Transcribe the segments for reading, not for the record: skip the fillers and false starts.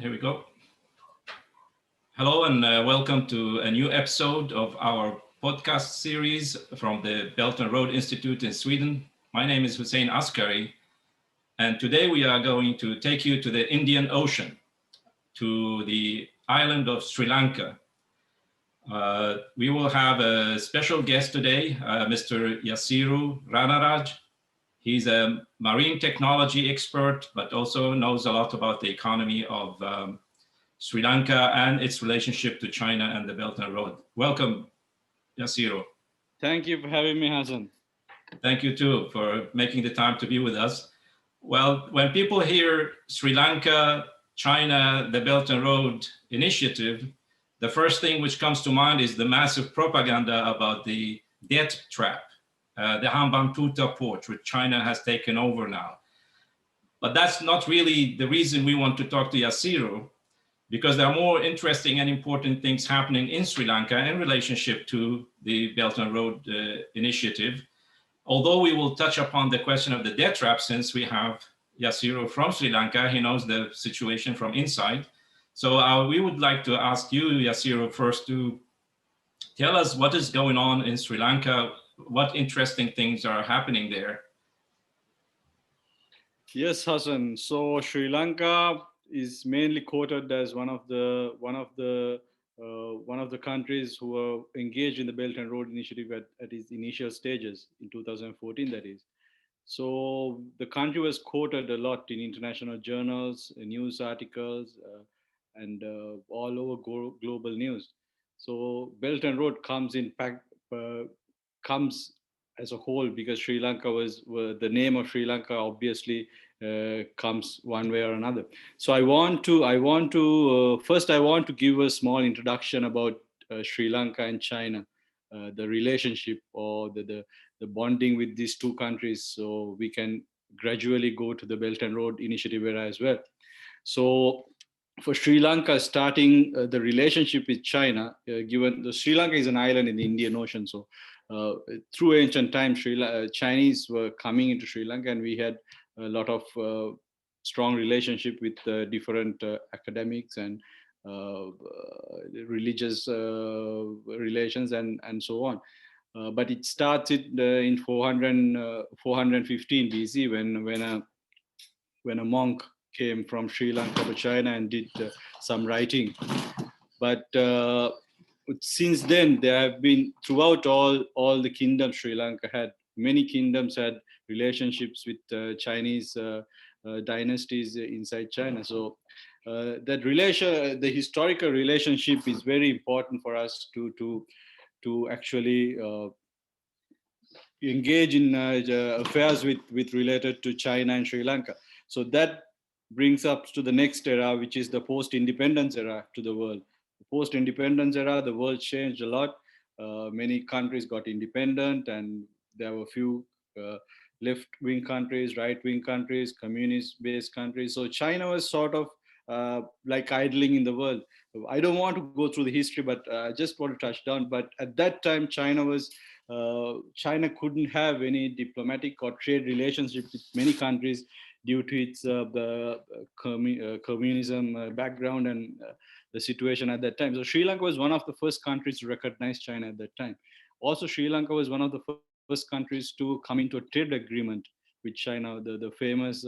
Here we go. Hello and welcome to a new episode of our podcast series from the Belt and Road Institute in Sweden. My name is Hussein Askary, and today we are going to take you to the Indian Ocean, to the island of Sri Lanka. We will have a special guest today, Mr. Yasiru Ranaraj. He's a marine technology expert, but also knows a lot about the economy of Sri Lanka and its relationship to China and the Belt and Road. Welcome, Yasiru. Thank you for having me, Hassan. Thank you too for making the time to be with us. Well, when people hear Sri Lanka, China, the Belt and Road Initiative, the first thing which comes to mind is the massive propaganda about the deb-trap, the Hambantota port, which China has taken over now. But that's not really the reason we want to talk to Yasiru, because there are more interesting and important things happening in Sri Lanka in relationship to the Belt and Road Initiative. Although we will touch upon the question of the deb-trap, since we have Yasiru from Sri Lanka, he knows the situation from inside. So we would like to ask you, Yasiru, first to tell us what is going on in Sri Lanka, what interesting things are happening there. Yes, Hassan. So Sri Lanka is mainly quoted as one of the countries who are engaged in the Belt and Road Initiative at its initial stages in 2014. That is, so the country was quoted a lot in international journals, news articles, and all over global news. So Belt and Road comes as a whole because Sri Lanka the name of Sri Lanka obviously comes one way or another. So I want to first give a small introduction about Sri Lanka and China, the relationship or the bonding with these two countries, so we can gradually go to the Belt and Road Initiative era as well. So for Sri Lanka, starting the relationship with China, given the Sri Lanka is an island in the Indian Ocean, so through ancient times, Chinese were coming into Sri Lanka, and we had a lot of strong relationship with different academics and religious relations and so on. But it started in 415 BC when a monk came from Sri Lanka to China and did some writing. But since then, there have been throughout all the kingdoms Sri Lanka had. Many kingdoms had relationships with Chinese dynasties inside China. So the historical relationship is very important for us to actually engage in affairs with related to China and Sri Lanka. So that brings us to the next era, which is the post-independence era to the world. The post-independence era, the world changed a lot. Many countries got independent, and there were a few left-wing countries, right-wing countries, communist-based countries. So China was sort of like idling in the world. I don't want to go through the history, but I just want to touch down. But at that time, China couldn't have any diplomatic or trade relationship with many countries due to its communism background and the situation at that time. So Sri Lanka was one of the first countries to recognize China at that time. Also, Sri Lanka was one of the first countries to come into a trade agreement with China, the famous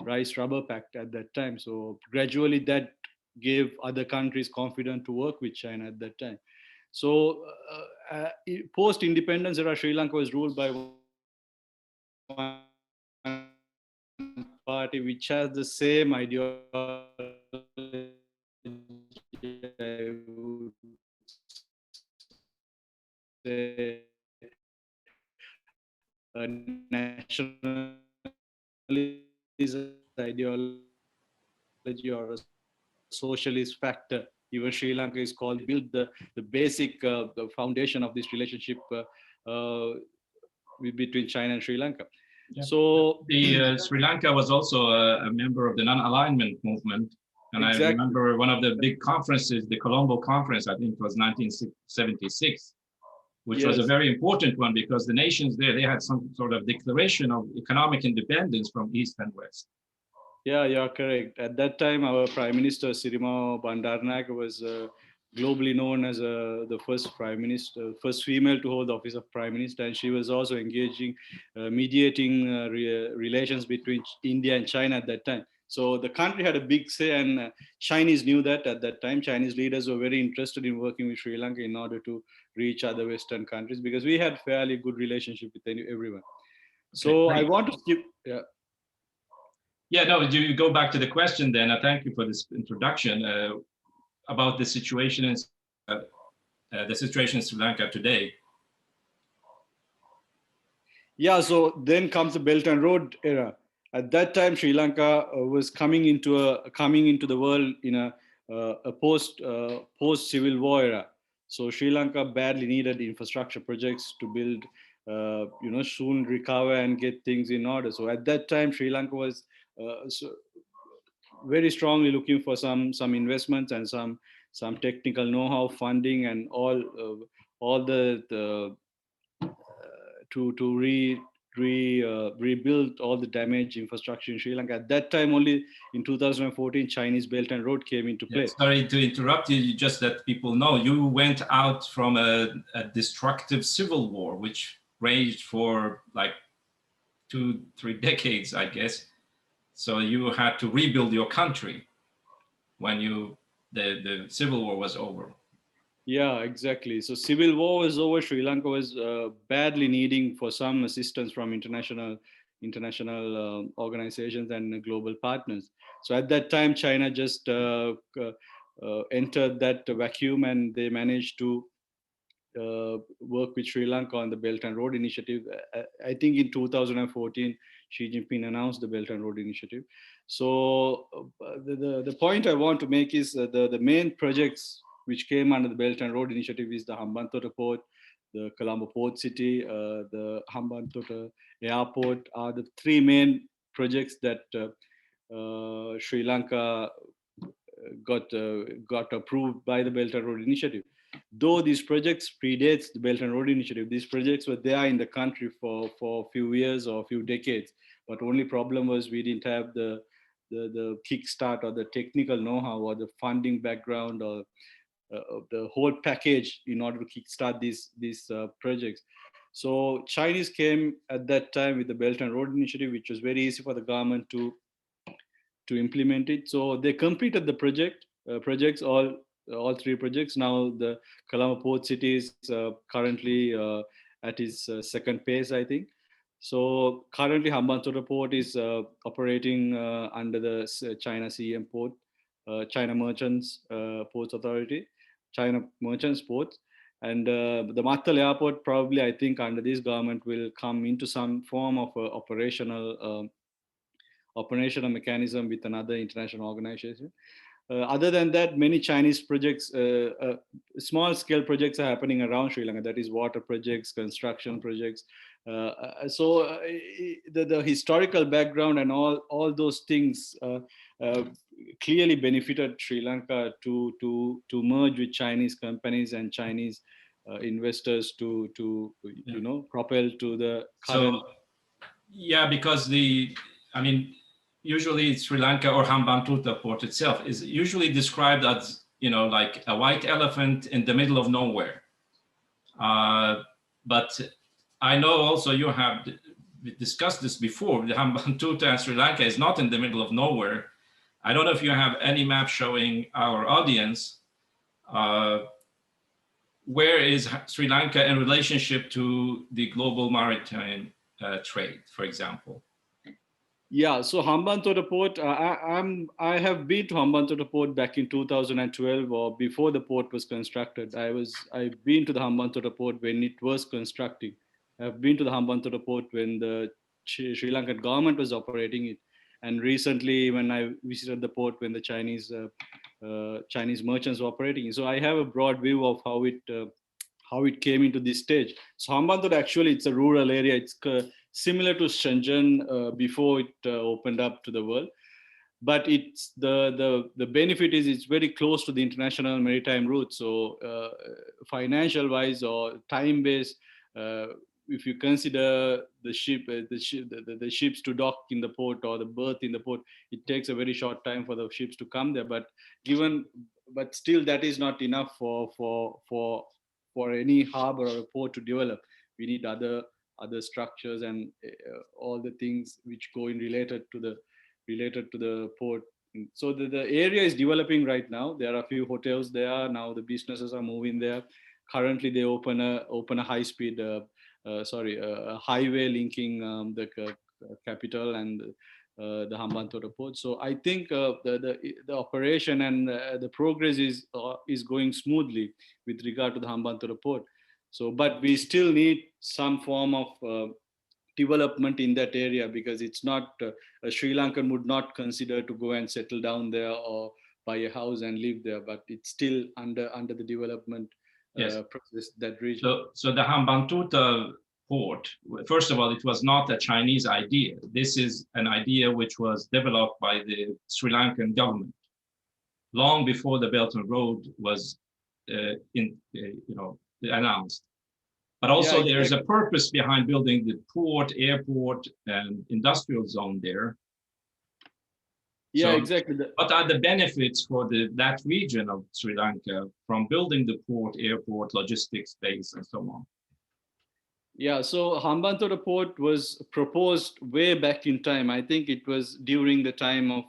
Rice Rubber Pact at that time. So gradually that gave other countries confidence to work with China at that time. So post-independence era, Sri Lanka was ruled by one party which has the same ideology, nationalism ideology or a socialist factor. Even Sri Lanka is called build the basic the foundation of this relationship between China and Sri Lanka. Yeah. So Sri Lanka was also a member of the non-alignment movement. And exactly. I remember one of the big conferences, the Colombo Conference, I think it was 1976, which was a very important one because the nations there, they had some sort of declaration of economic independence from East and West. Yeah, you're correct. At that time, our Prime Minister Sirima Bandaranaike was globally known as the first Prime Minister, first female to hold the office of Prime Minister, and she was also engaging, mediating relations between India and China at that time. So the country had a big say, and Chinese knew that at that time. Chinese leaders were very interested in working with Sri Lanka in order to reach other Western countries because we had fairly good relationship with everyone. Okay, So I great. want to skip. Yeah. Yeah, no, you go back to the question then. Thank you for this introduction about the situation in Sri Lanka today. Yeah, so then comes the Belt and Road era. At that time, Sri Lanka was coming into the world in a post Civil War era. So Sri Lanka badly needed infrastructure projects to build, soon recover and get things in order. So at that time, Sri Lanka was very strongly looking for some investments and some technical know-how, funding, and all the to rebuild all the damaged infrastructure in Sri Lanka. At that time, only in 2014, Chinese Belt and Road came into Yeah, play. sorry to interrupt you. Just that people know, you went out from a destructive civil war, which raged for like 2-3 decades, I guess. So you had to rebuild your country when the civil war was over. Yeah, exactly. So civil war was over. Sri Lanka was badly needing for some assistance from international organizations and global partners. So at that time, China just entered that vacuum, and they managed to work with Sri Lanka on the Belt and Road Initiative. I think in 2014, Xi Jinping announced the Belt and Road Initiative. So the point I want to make is the main projects which came under the Belt and Road Initiative is the Hambantota Port, the Colombo Port City, the Hambantota Airport are the three main projects that Sri Lanka got approved by the Belt and Road Initiative. Though these projects predates the Belt and Road Initiative, these projects were there in the country for a few years or a few decades. But only problem was we didn't have the kickstart or the technical know-how or the funding background or the whole package in order to kickstart these projects. So Chinese came at that time with the Belt and Road Initiative, which was very easy for the government to implement it. So they completed the projects, all three projects. Now the Colombo Port City is currently at its second phase, I think. So currently Hambantota Port is operating under the China CM Port, China Merchants Ports Authority, China Merchants Ports. And the Mattal Airport probably, I think, under this government will come into some form of operational mechanism with another international organization. Other than that, many Chinese projects, small scale projects are happening around Sri Lanka. That is water projects, construction projects. The historical background and all those things clearly benefited Sri Lanka to merge with Chinese companies and Chinese investors to propel to the current. So yeah, because usually Sri Lanka or Hambantota port itself is usually described as, like a white elephant in the middle of nowhere. But I know also you have discussed this before. The Hambantota and Sri Lanka is not in the middle of nowhere. I don't know if you have any map showing our audience. Where is Sri Lanka in relationship to the global maritime trade, for example? Yeah, so Hambantota Port, I have been to Hambantota Port back in 2012 or before the port was constructed. I've been to the Hambantota Port when it was constructing. I've been to the Hambantota Port when the Sri Lankan government was operating it, and recently when I visited the port when the Chinese merchants were operating it. So I have a broad view of how it came into this stage. So Hambantota actually it's a rural area. It's similar to Shenzhen before it opened up to the world, but it's the benefit is it's very close to the international maritime route. So financial wise or time based, if you consider the ships to dock in the port or the berth in the port, it takes a very short time for the ships to come there. But still, that is not enough for any harbor or a port to develop. We need other structures and all the things which go in related to the port. So the area is developing right now. There are a few hotels there now. The businesses are moving there. Currently, they open a high speed a highway linking the capital and the Hambantota port. So I think the operation and the progress is going smoothly with regard to the Hambantota port. So, but we still need some form of development in that area, because it's not a Sri Lankan would not consider to go and settle down there or buy a house and live there, but it's still under the development Yes. process, that region. So the Hambantota port, first of all, it was not a Chinese idea. This is an idea which was developed by the Sri Lankan government long before the Belt and Road was announced. But also there's a purpose behind building the port, airport, and industrial zone there. Yeah, so, exactly. What are the benefits for that region of Sri Lanka from building the port, airport, logistics base, and so on? Yeah, so Hambantota port was proposed way back in time. I think it was during the time of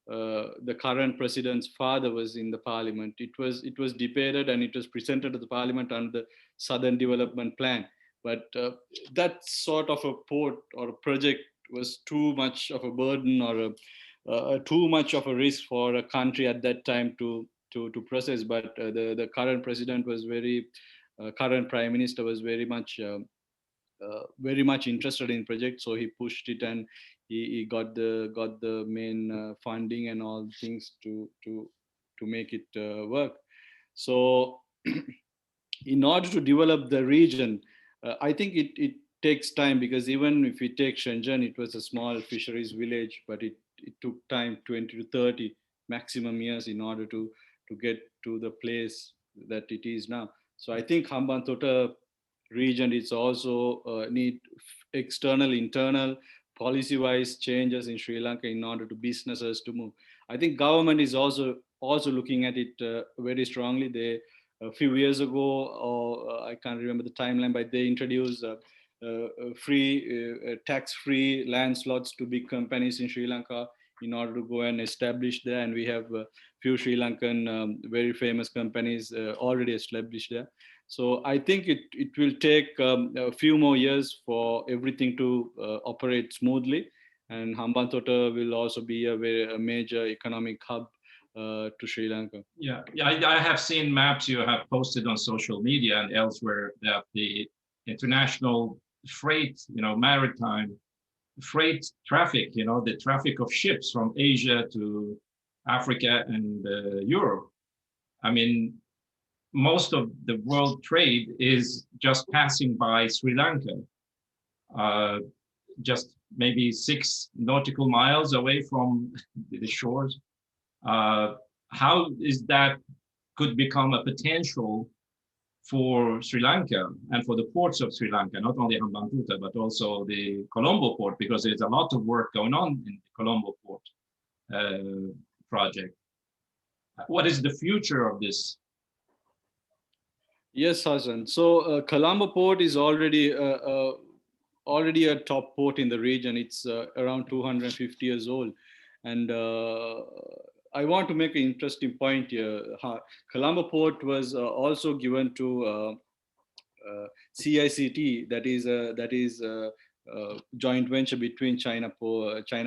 the current president's father was in the parliament. It was debated and it was presented to the parliament under the Southern Development Plan. But that sort of a port or a project was too much of a burden or too much of a risk for a country at that time to process. But the current president was current prime minister was very much interested in project, so he pushed it and he got the main funding and all things to make it work. So in order to develop the region, I think it takes time, because even if we take Shenzhen, it was a small fisheries village, but it took time, 20 to 30 maximum years, in order to get to the place that it is now. So I think Hambantota region is also need external, internal, policy-wise changes in Sri Lanka in order to businesses to move. I think government is also looking at it very strongly. They a few years ago, or I can't remember the timeline, but they introduced free tax-free land slots to big companies in Sri Lanka in order to go and establish there. And we have a few Sri Lankan very famous companies already established there. So I think it will take a few more years for everything to operate smoothly. And Hambantota will also be a major economic hub to Sri Lanka. Yeah, I have seen maps you have posted on social media and elsewhere that the international freight, maritime freight traffic, the traffic of ships from Asia to Africa and Europe. I mean, most of the world trade is just passing by Sri Lanka, just maybe 6 nautical miles away from the shores. How is that could become a potential for Sri Lanka and for the ports of Sri Lanka, not only Hambantota, but also the Colombo port, because there's a lot of work going on in the Colombo port project. What is the future of this? Yes, Hassan. So Colombo port is already a top port in the region. It's around 250 years old. And I want to make an interesting point here. Colombo port was also given to CICT, that is a joint venture between China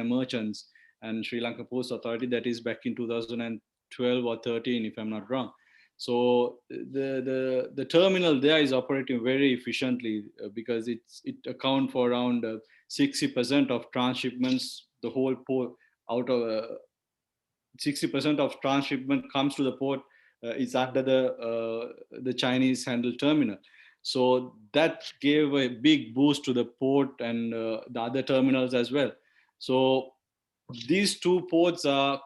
Merchants and Sri Lanka Post Authority. That is back in 2012 or 13, if I'm not wrong. So the terminal there is operating very efficiently because it accounts for around 60% of transshipments. The whole port, out of 60% of transshipment comes to the port is under the Chinese handled terminal. So that gave a big boost to the port and the other terminals as well. So these two ports are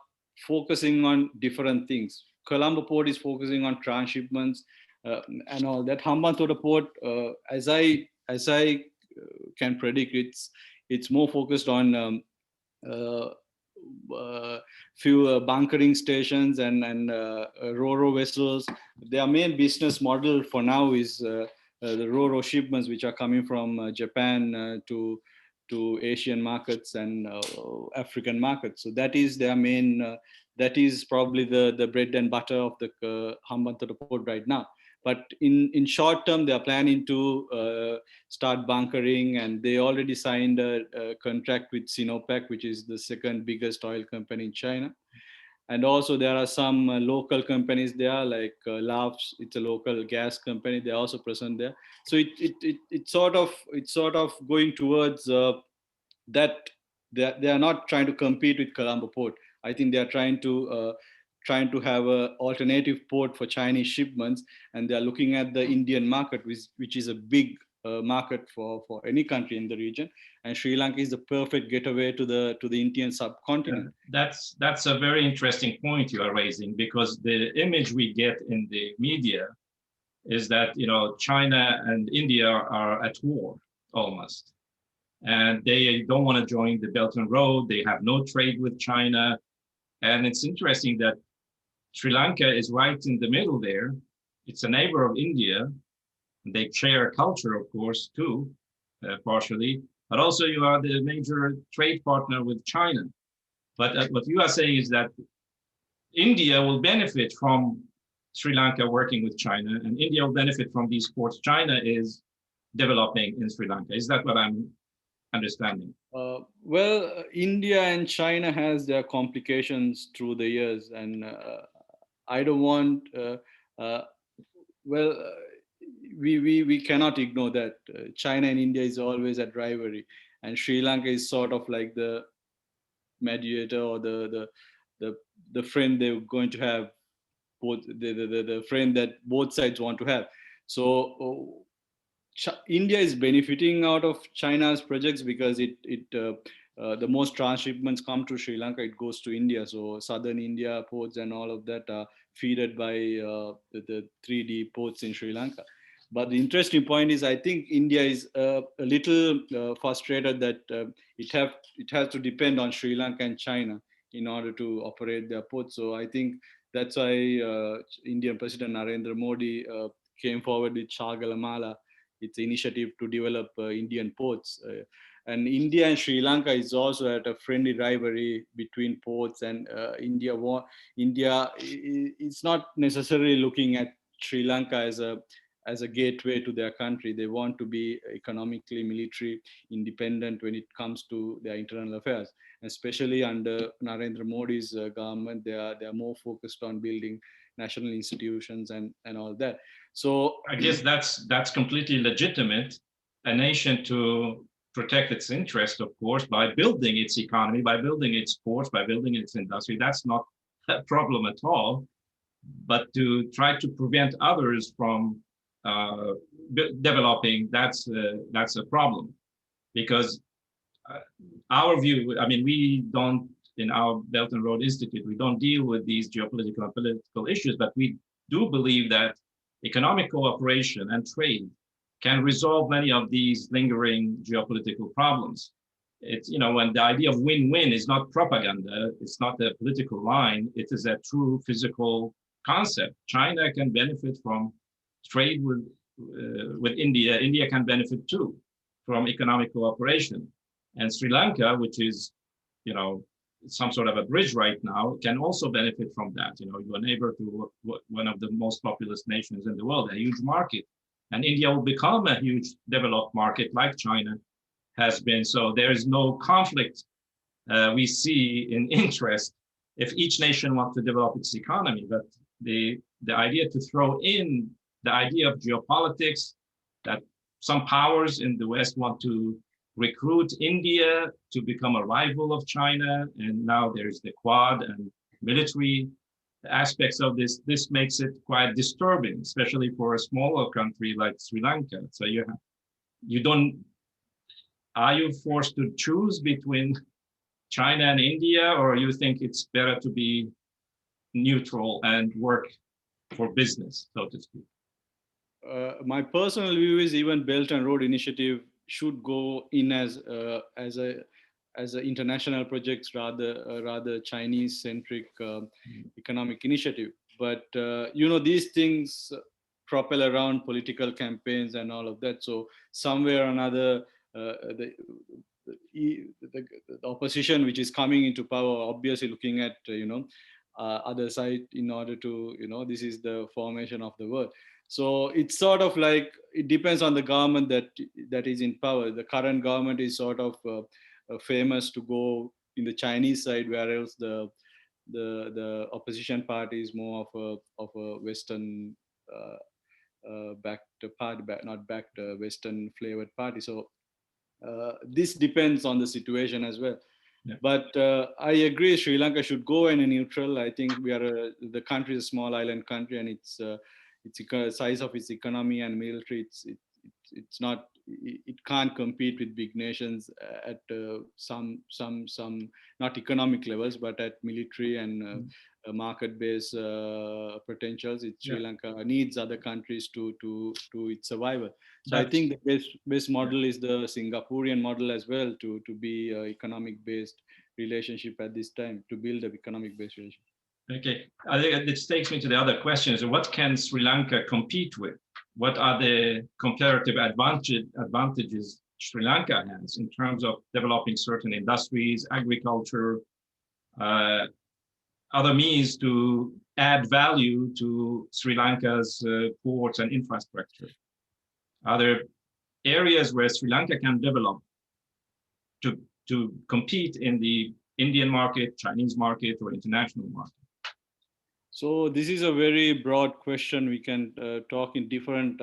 focusing on different things. Colombo port is focusing on transshipments and all that. Hambantota port, as I as I can predict, it's more focused on uh, few bunkering stations and ro-ro vessels. Their main business model for now is the ro-ro shipments, which are coming from Japan to Asian markets and African markets. So that is their main. That is probably the bread and butter of the Hambantota port right now. But in short term, they are planning to start bunkering, and they already signed a contract with Sinopec, which is the second biggest oil company in China. And also there are some local companies there, like Labs. It's a local gas company. They're also present there. So it's sort of going towards that they are not trying to compete with Colombo port. I think they are trying to have an alternative port for Chinese shipments, and they are looking at the Indian market, which is a big market for any country in the region, and Sri Lanka is the perfect getaway to the Indian subcontinent. That's a very interesting point you are raising, because the image we get in the media is that China and India are at war almost, and they don't want to join the Belt and Road. They have no trade with China, and it's interesting that Sri Lanka is right in the middle there. It's a neighbor of India. They share a culture, of course, too, partially, but also you are the major trade partner with China. But what you are saying is that India will benefit from Sri Lanka working with China, and India will benefit from these ports China is developing in Sri Lanka. Is that what I'm understanding? Well, India and China has their complications through the years, and I don't want. Well, we cannot ignore that China and India is always at rivalry, and Sri Lanka is sort of like the mediator or the friend they're going to have, both the friend that both sides want to have. So India is benefiting out of China's projects because the most transshipments come to Sri Lanka, it goes to India. So southern India ports and all of that are feeded by the 3D ports in Sri Lanka. But the interesting point is, I think India is a little frustrated that it has to depend on Sri Lanka and China in order to operate their ports. So I think that's why Indian President Narendra Modi came forward with Chagalamala. It's an initiative to develop Indian ports. And India and Sri Lanka is also at a friendly rivalry between ports, and India is not necessarily looking at Sri Lanka as a gateway to their country. They want to be economically, military independent when it comes to their internal affairs. Especially under Narendra Modi's government, they are more focused on building national institutions and all that. So I guess that's completely legitimate. A nation to protect its interest, of course, by building its economy, by building its ports, by building its industry. That's not a problem at all. But to try to prevent others from developing, that's a problem, because our view, I mean, we don't, in our Belt and Road Institute, we don't deal with these geopolitical and political issues, but we do believe that economic cooperation and trade can resolve many of these lingering geopolitical problems. It's, when the idea of win-win is not propaganda, it's not a political line, it is a true physical concept. China can benefit from trade with India. India can benefit too from economic cooperation. And Sri Lanka, which is, some sort of a bridge right now, can also benefit from that. You're a neighbor to one of the most populous nations in the world, a huge market. And India will become a huge developed market like China has been. So there is no conflict we see in interest if each nation wants to develop its economy. But the idea to throw in the idea of geopolitics, that some powers in the West want to recruit India to become a rival of China, and now there's the Quad and military aspects of this. This makes it quite disturbing, especially for a smaller country like Sri Lanka. So are you forced to choose between China and India, or you think it's better to be neutral and work for business, so to speak? my personal view is even Belt and Road Initiative should go in as a international projects rather Chinese centric economic initiative. But these things propel around political campaigns and all of that. So somewhere or another, the, the opposition which is coming into power obviously looking at other side in order to this is the formation of the world. So it's sort of like it depends on the government that is in power. The current government is sort of famous to go in the Chinese side, whereas the opposition party is more of a Western backed party, not backed Western flavored party. So this depends on the situation as well. Yeah. But I agree, Sri Lanka should go in a neutral. I think the country is a small island country, and it's size of its economy and military. It's not. It can't compete with big nations at some not economic levels, but at military and market-based potentials. Sri Lanka needs other countries to its survival. So I think the best model is the Singaporean model as well to be economic-based relationship at this time, to build an economic-based relationship. Okay, I think this takes me to the other question: is what can Sri Lanka compete with? What are the comparative advantages Sri Lanka has in terms of developing certain industries, agriculture, other means to add value to Sri Lanka's ports and infrastructure? Are there areas where Sri Lanka can develop to compete in the Indian market, Chinese market, or international market? So this is a very broad question. We can talk in different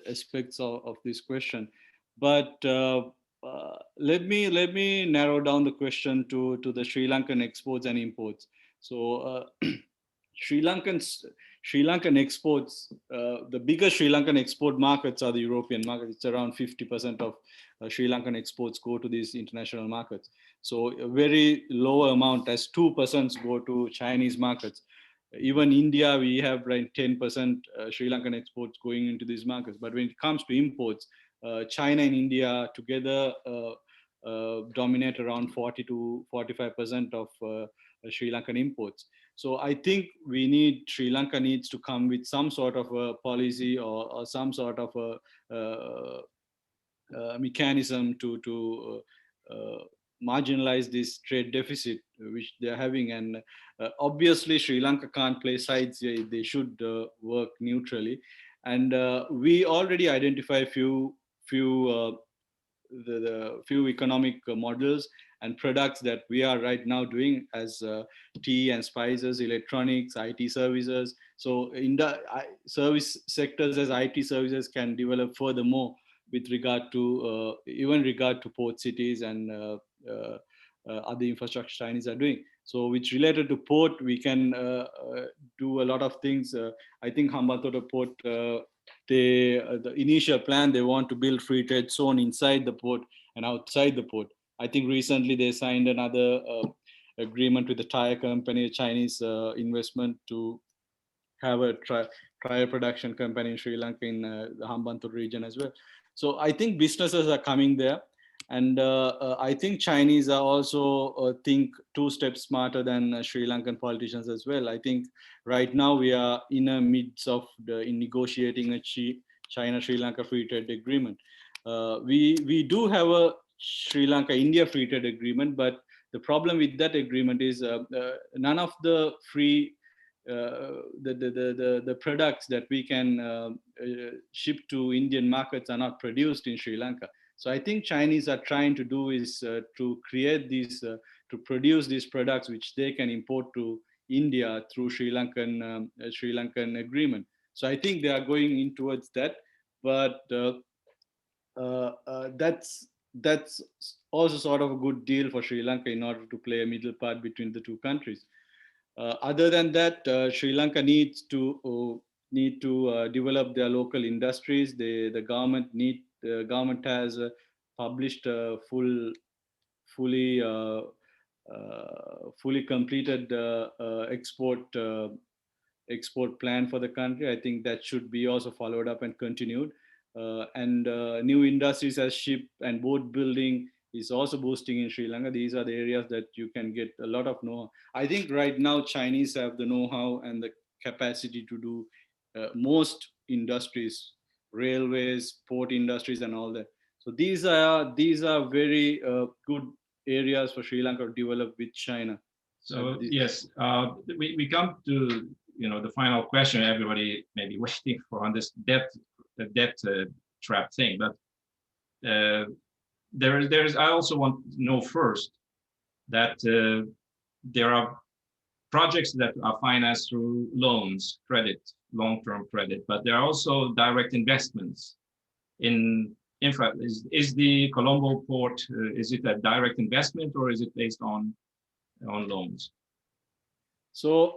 aspects of this question, but let me narrow down the question to the Sri Lankan exports and imports. So Sri Lankan exports, the biggest Sri Lankan export markets are the European market. It's around 50% of Sri Lankan exports go to these international markets. So a very low amount, as 2% go to Chinese markets. Even India, we have like 10% Sri Lankan exports going into these markets. But when it comes to imports, China and India together dominate around 40 to 45% of Sri Lankan imports. So I think Sri Lanka needs to come with some sort of a policy or some sort of a mechanism to marginalize this trade deficit which they're having. And obviously Sri Lanka can't play sides. They should work neutrally. And we already identify few economic models and products that we are right now doing as tea and spices, electronics, IT services. So in the service sectors as IT services can develop furthermore with regard to port cities and other infrastructure Chinese are doing. So which related to port, we can do a lot of things. I think Hambantota port, the initial plan, they want to build free trade zone inside the port and outside the port. I think recently they signed another agreement with the tire company, a Chinese investment, to have a tire production company in Sri Lanka in the Hambantota region as well. So I think businesses are coming there. And I think Chinese are also think 2 steps smarter than Sri Lankan politicians as well. I think right now we are in the midst of in negotiating a China-Sri Lanka free trade agreement. We do have a Sri Lanka-India free trade agreement, but the problem with that agreement is none of the free the products that we can ship to Indian markets are not produced in Sri Lanka. So I think Chinese are trying to do is to create these, to produce these products which they can import to India through Sri Lankan agreement. So I think they are going in towards that, but that's also sort of a good deal for Sri Lanka in order to play a middle part between the 2 countries. Other than that, Sri Lanka needs to develop their local industries. The government has published a fully completed export export plan for the country. I think that should be also followed up and continued. And new industries as ship and boat building is also boosting in Sri Lanka. These are the areas that you can get a lot of know-how. I think right now Chinese have the know-how and the capacity to do most industries, railways, port industries, and all that. So these are very good areas for Sri Lanka to develop with China. So yes, we come to the final question everybody may be waiting for on this the debt trap thing. But there's I also want to know first that there are projects that are financed through loans, credit, long-term credit, but there are also direct investments in infra. Is the Colombo port is it a direct investment or is it based on loans? So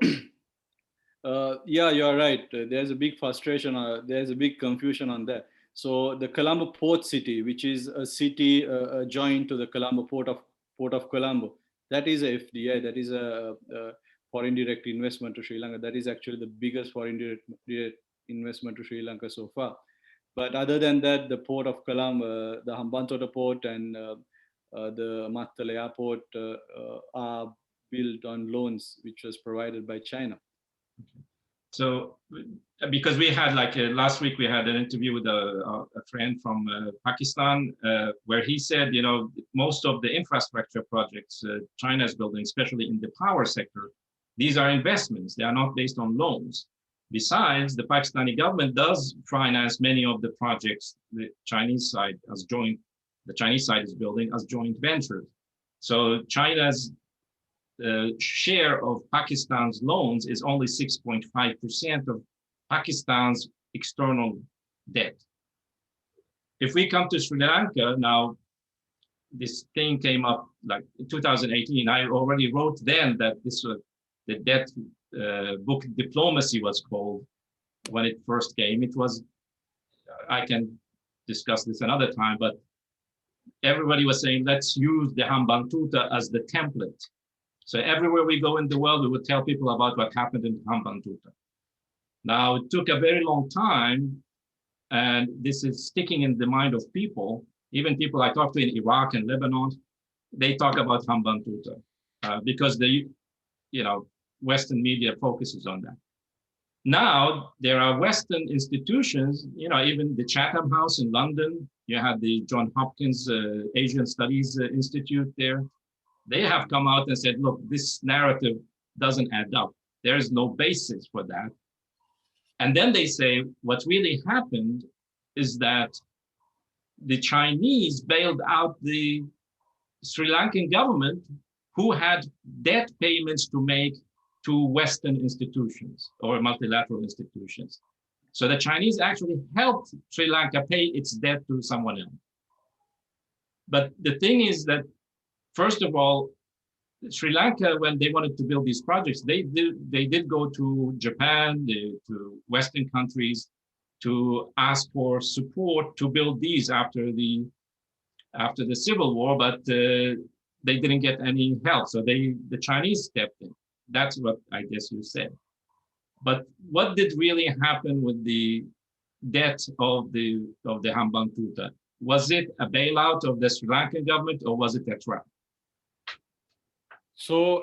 yeah, you're right. There's a big frustration. There's a big confusion on that. So the Colombo Port City, which is a city joined to the Colombo Port of Colombo, that is a FDI. That is a foreign direct investment to Sri Lanka. That is actually the biggest foreign direct investment to Sri Lanka so far. But other than that, the Port of Colombo, the Hambantota port, and the Mattala airport are built on loans, which was provided by China. So, because we had last week, we had an interview with a friend from Pakistan, where he said, most of the infrastructure projects China is building, especially in the power sector, these are investments. They are not based on loans. Besides, the Pakistani government does finance many of the projects the Chinese side is building as joint ventures. So China's share of Pakistan's loans is only 6.5% of Pakistan's external debt. If we come to Sri Lanka now, this thing came up like in 2018. I already wrote then that this was the debt book diplomacy was called when it first came. It was, I can discuss this another time, but everybody was saying, let's use the Hambantota as the template. So everywhere we go in the world, we would tell people about what happened in Hambantota. Now, it took a very long time, and this is sticking in the mind of people. Even people I talk to in Iraq and Lebanon, they talk about Hambantota because the Western media focuses on that. Now, there are Western institutions, even the Chatham House in London, you had the Johns Hopkins Asian Studies Institute there. They have come out and said, look, this narrative doesn't add up. There is no basis for that. And then they say what really happened is that the Chinese bailed out the Sri Lankan government, who had debt payments to make to Western institutions or multilateral institutions. So the Chinese actually helped Sri Lanka pay its debt to someone else. But the thing is that, first of all, Sri Lanka, when they wanted to build these projects, they did go to Japan, to Western countries, to ask for support to build these after the civil war, but they didn't get any help. So the Chinese stepped in. That's what I guess you said. But what did really happen with the debt of the Hambantota? Was it a bailout of the Sri Lankan government, or was it a trap? So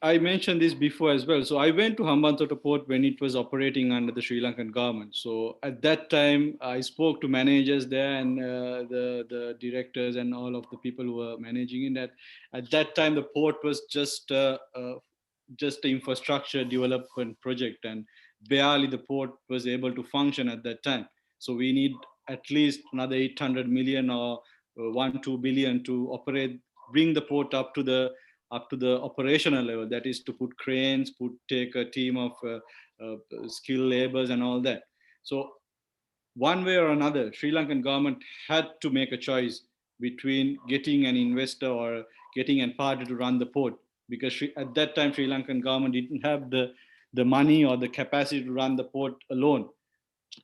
I mentioned this before as well. So I went to Hambantota port when it was operating under the Sri Lankan government. So at that time, I spoke to managers there and the directors and all of the people who were managing in that. At that time, the port was just an infrastructure development project, and barely the port was able to function at that time. So we need at least another 800 million or 1-2 billion to bring the port up to the operational level. That is to put cranes, take a team of skilled laborers and all that. So one way or another, Sri Lankan government had to make a choice between getting an investor or getting a party to run the port, because at that time Sri Lankan government didn't have the money or the capacity to run the port alone.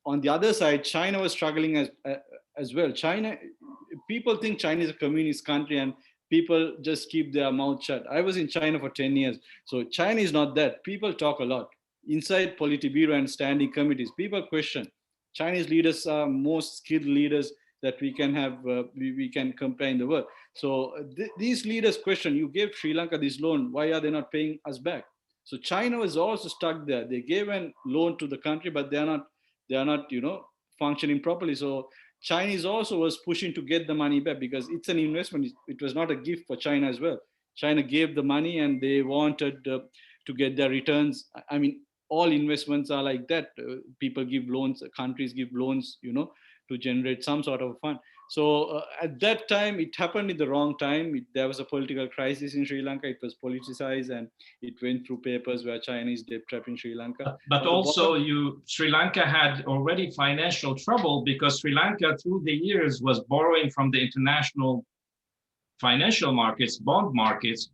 On the other side, China was struggling as well. People think China is a communist country and people just keep their mouth shut. I was in China for 10 years. So China is not that. People talk a lot. inside Politburo and standing committees, people question. Chinese leaders are most skilled leaders that we can have, we can compare in the world. So these leaders question, you gave Sri Lanka this loan, why are they not paying us back? So China was also stuck there. They gave a loan to the country, but they are not, functioning properly. So Chinese also was pushing to get the money back because it's an investment. It was not a gift for China as well. China gave the money and they wanted to get their returns. I mean, all investments are like that. People give loans, countries give loans, to generate some sort of fund. So at that time, it happened in the wrong time. There was a political crisis in Sri Lanka. It was politicized and it went through papers where China is debt trap in Sri Lanka. But also, Sri Lanka had already financial trouble because Sri Lanka, through the years, was borrowing from the international financial markets, bond markets,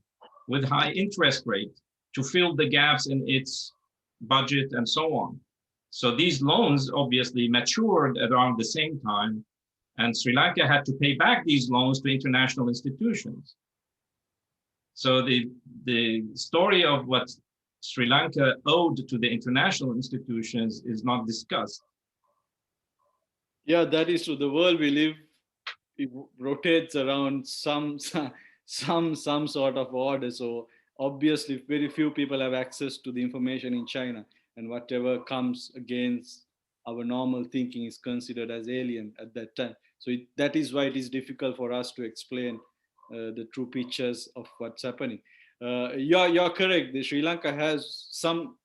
with high interest rates to fill the gaps in its budget and so on. So these loans obviously matured around the same time, and Sri Lanka had to pay back these loans to international institutions. So the story of what Sri Lanka owed to the international institutions is not discussed. Yeah, that is true. The world we live, it rotates around some sort of order. So obviously, very few people have access to the information in China, and whatever comes against our normal thinking is considered as alien at that time. So that is why it is difficult for us to explain the true pictures of what's happening. You're correct. The Sri Lanka has some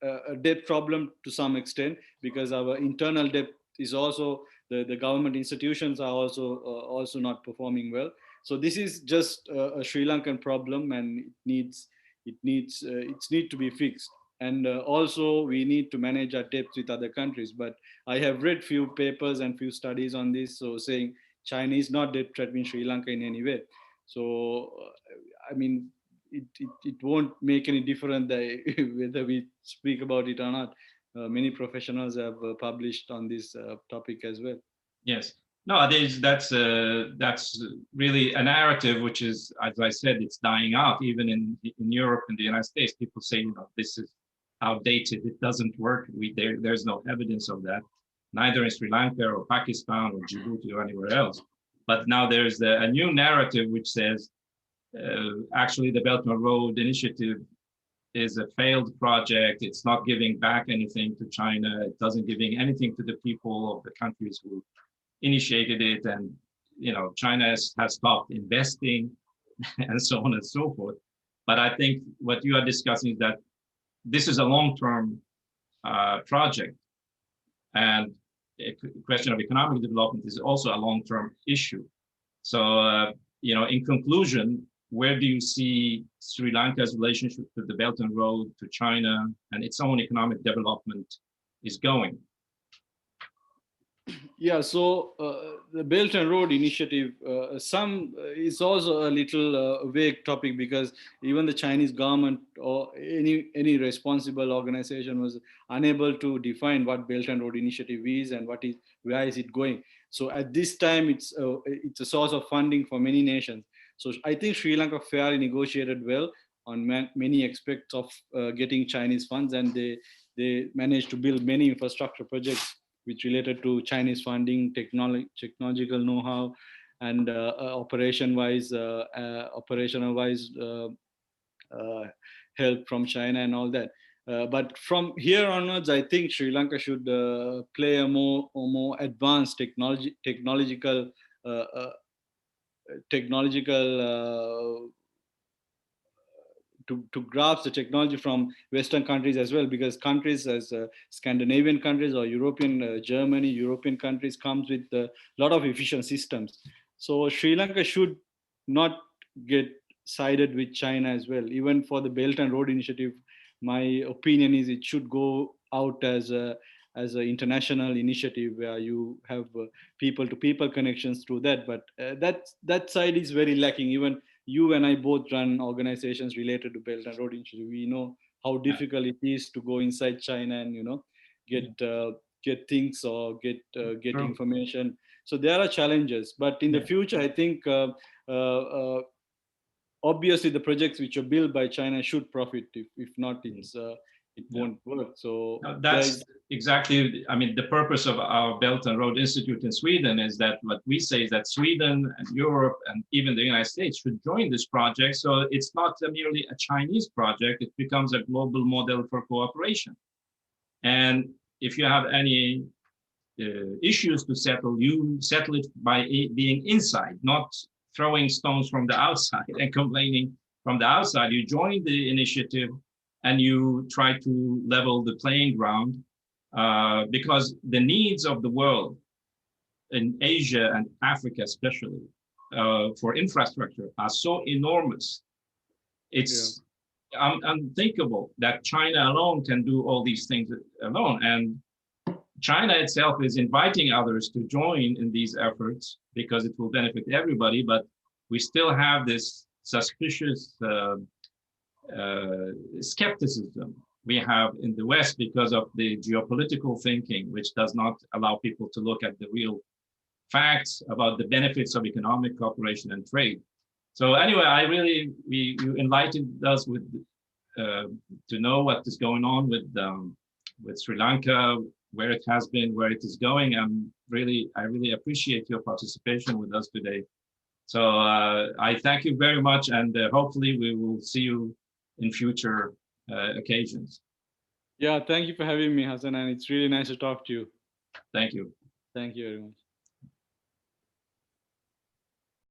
a debt problem to some extent because our internal debt is also the government institutions are also not performing well. So this is just a Sri Lankan problem, and it needs to be fixed. And also we need to manage our debts with other countries. But I have read few papers and few studies on this, so saying China is not debt threatening Sri Lanka in any way. So I mean, it won't make any difference whether we speak about it or not. Many professionals have published on this topic as well. Yes. No, that's really a narrative which is, as I said, it's dying out. Even in Europe and the United States, people say, this is outdated. It doesn't work. There's no evidence of that, neither in Sri Lanka or Pakistan or Djibouti or anywhere else. But now there's a new narrative which says, actually, the Belt and Road Initiative is a failed project. It's not giving back anything to China. It doesn't giving anything to the people of the countries who initiated it. And, China has stopped investing and so on and so forth. But I think what you are discussing is that this is a long-term project. And a question of economic development is also a long-term issue. So, in conclusion, where do you see Sri Lanka's relationship to the Belt and Road, to China, and its own economic development is going? Yeah, so the Belt and Road Initiative, is also a little vague topic because even the Chinese government or any responsible organization was unable to define what Belt and Road Initiative is and where is it going. So at this time, it's a source of funding for many nations. So I think Sri Lanka fairly negotiated well on many aspects of getting Chinese funds, and they managed to build many infrastructure projects which related to Chinese funding, technological know-how, and operational-wise help from China and all that. But from here onwards, I think Sri Lanka should play a more advanced technological to grasp the technology from Western countries as well, because countries as Scandinavian countries or European, Germany, European countries comes with a lot of efficient systems. So Sri Lanka should not get sided with China as well. Even for the Belt and Road Initiative, my opinion is it should go out as an international initiative where you have people-to-people connections through that. But that side is very lacking. Even you and I both run organizations related to Belt and Road Initiative. We know how difficult it is to go inside China and get things or get information. So there are challenges. But in the future, I think obviously the projects which are built by China should profit. If not, it won't work. So That's exactly, I mean, the purpose of our Belt and Road Institute in Sweden is that what we say is that Sweden and Europe and even the United States should join this project. So it's not merely a Chinese project, it becomes a global model for cooperation. And if you have any issues to settle, you settle it by being inside, not throwing stones from the outside and complaining from the outside. You join the initiative and you try to level the playing ground, because the needs of the world in Asia and Africa especially for infrastructure are so enormous. It's unthinkable that China alone can do all these things alone. And China itself is inviting others to join in these efforts because it will benefit everybody, but we still have this suspicious skepticism we have in the West because of the geopolitical thinking, which does not allow people to look at the real facts about the benefits of economic cooperation and trade. So anyway, you enlightened us with to know what is going on with Sri Lanka, where it has been, where it is going. I really appreciate your participation with us today. So I thank you very much, and hopefully we will see you in future occasions. Yeah, thank you for having me, Hassan, and it's really nice to talk to you. Thank you. Thank you very much.